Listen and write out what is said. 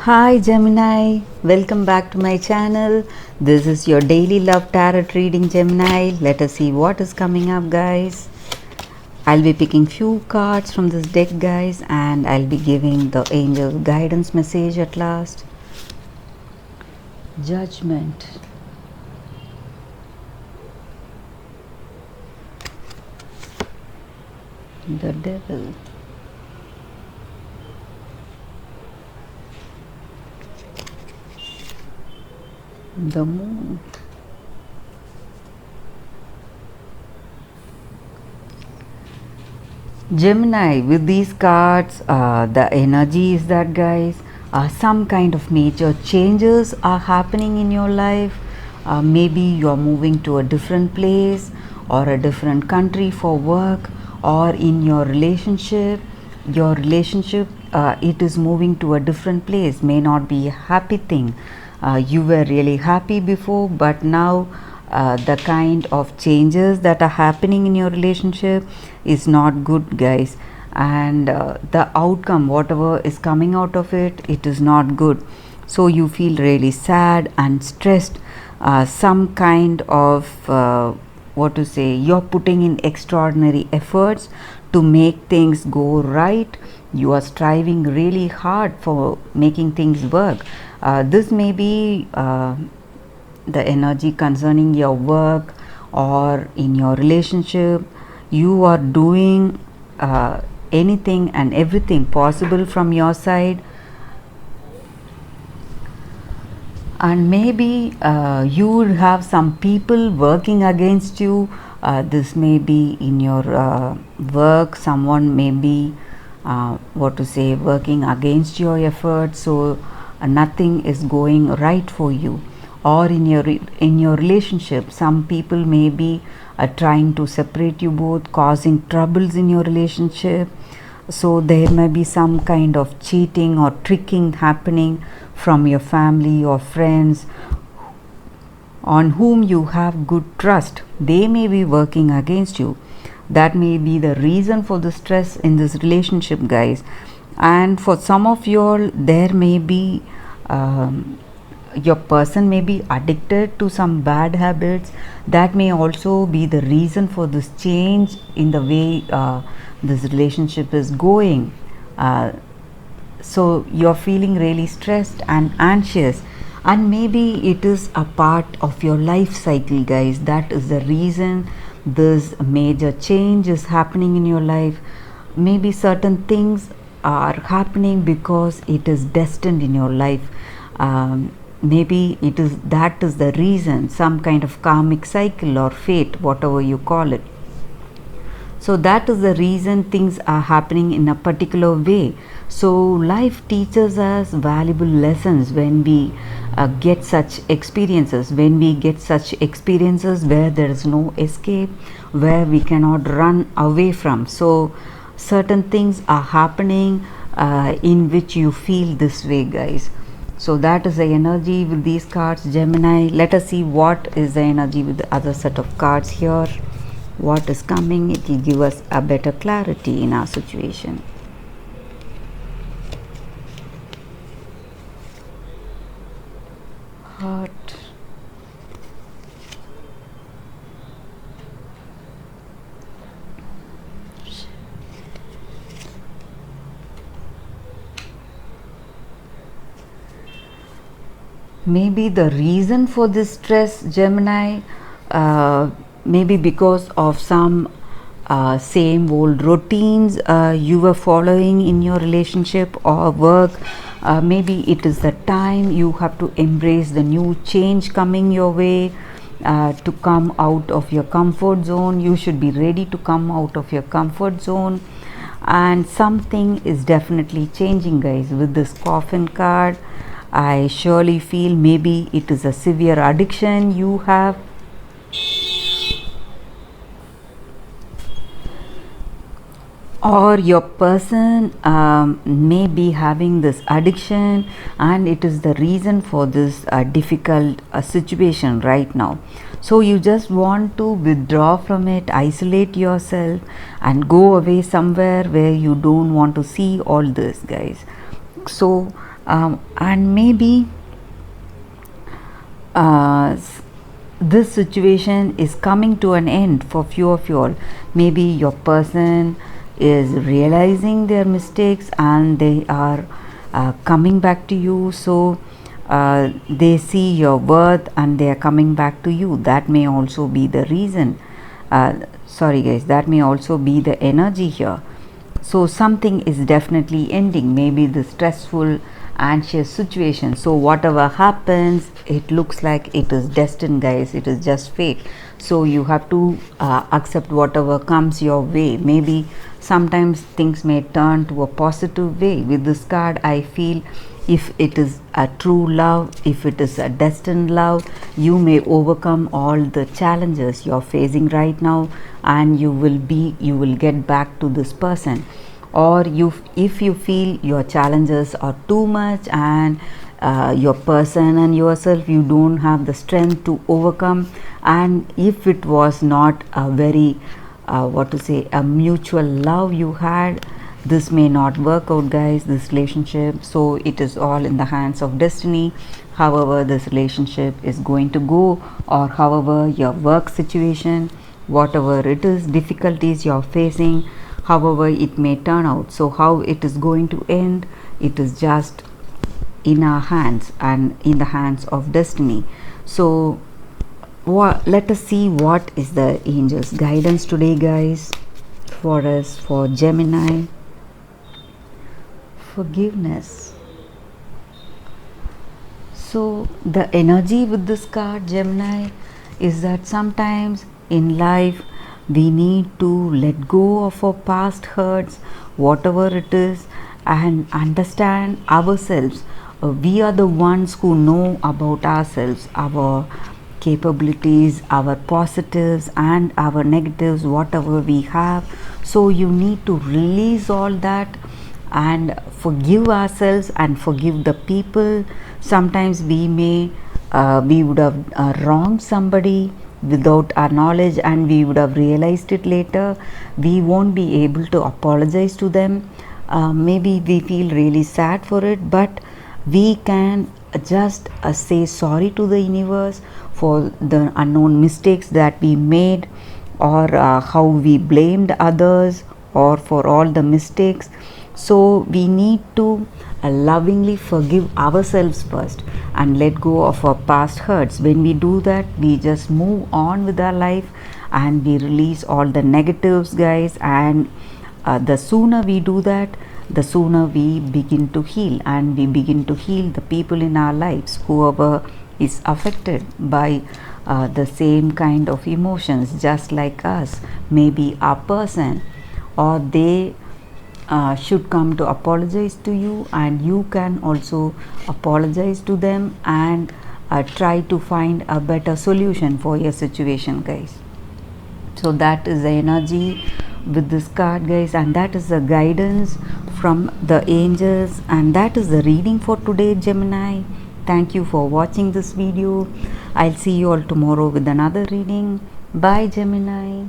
Hi Gemini, welcome back to my channel. This is your daily love tarot reading, Gemini. Let us see what is coming up, guys. I'll be picking few cards from this deck, guys, and I'll be giving the angel guidance message at last. Judgment. The devil. The moon. Gemini, with these cards, the energy is that, guys, some kind of major changes are happening in your life. Maybe you are moving to a different place or a different country for work, or in your relationship it is moving to a different place. May not be a happy thing. You were really happy before, but now the kind of changes that are happening in your relationship is not good, guys, and the outcome, whatever is coming out of it, it is not good. So you feel really sad and stressed. Some kind of what to say, you're putting in extraordinary efforts to make things go right. You are striving really hard for making things work. This may be the energy concerning your work or in your relationship. You are doing anything and everything possible from your side, and maybe you would have some people working against you. This may be in your work. Someone may be what to say, working against your efforts, so nothing is going right for you. Or in your relationship, some people may be trying to separate you both, causing troubles in your relationship. So there may be some kind of cheating or tricking happening from your family or friends on whom you have good trust. They may be working against you. That may be the reason for the stress in this relationship, guys. And for some of you all, there may be your person may be addicted to some bad habits. That may also be the reason for this change in the way this relationship is going. So you're feeling really stressed and anxious, and maybe it is a part of your life cycle, guys. That is the reason this major change is happening in your life. Maybe certain things are happening because it is destined in your life. Maybe that is the reason, some kind of karmic cycle or fate, whatever you call it. So that is the reason things are happening in a particular way. So life teaches us valuable lessons when we get such experiences. When we get such experiences where there is no escape, where we cannot run away from. So certain things are happening in which you feel this way, guys. So that is the energy with these cards, Gemini. Let us see what is the energy with the other set of cards here. What is coming? It will give us a better clarity in our situation. Heart. Maybe the reason for this stress, Gemini, maybe because of some same old routines you were following in your relationship or work. Maybe it is the time you have to embrace the new change coming your way, to come out of your comfort zone. You should be ready to come out of your comfort zone, and something is definitely changing, guys. With this coffin card, I surely feel maybe it is a severe addiction you have, or your person may be having this addiction, and it is the reason for this difficult situation right now. So you just want to withdraw from it, isolate yourself, and go away somewhere where you don't want to see all this, guys. So And maybe this situation is coming to an end for few of you all. Maybe your person is realizing their mistakes and they are coming back to you, so they see your worth and they are coming back to you. That may also be the reason. Sorry guys, that may also be the energy here. So something is definitely ending, maybe the stressful anxious situation. So whatever happens, it looks like it is destined guys, it is just fate. So you have to accept whatever comes your way. Maybe sometimes things may turn to a positive way. With this card, I feel if it is a true love, if it is a destined love, you may overcome all the challenges you're facing right now, and you will get back to this person. Or if you feel your challenges are too much and your person and yourself, you don't have the strength to overcome, and if it was not a very a mutual love you had, this may not work out guys, this relationship. So it is all in the hands of destiny, however this relationship is going to go, or however your work situation, whatever it is, difficulties you're facing, however it may turn out. So how it is going to end, it is just in our hands and in the hands of destiny. So let us see what is the angels guidance today guys for us, for Gemini. Forgiveness. So the energy with this card Gemini is that sometimes in life we need to let go of our past hurts, whatever it is, and understand ourselves. We are the ones who know about ourselves, our capabilities, our positives and our negatives, whatever we have. So you need to release all that and forgive ourselves and forgive the people. Sometimes we would have wronged somebody without our knowledge, and we would have realized it later. We won't be able to apologize to them. Maybe we feel really sad for it, but we can just say sorry to the universe for the unknown mistakes that we made, or how we blamed others, or for all the mistakes. So we need to lovingly forgive ourselves first and let go of our past hurts. When we do that, we just move on with our life and we release all the negatives guys, and the sooner we do that, the sooner we begin to heal, and we begin to heal the people in our lives, whoever is affected by the same kind of emotions just like us. Maybe our person, or they should come to apologize to you, and you can also apologize to them and try to find a better solution for your situation guys. So that is the energy with this card guys, and that is the guidance from the angels, and that is the reading for today Gemini. Thank you for watching this video. I'll see you all tomorrow with another reading. Bye Gemini.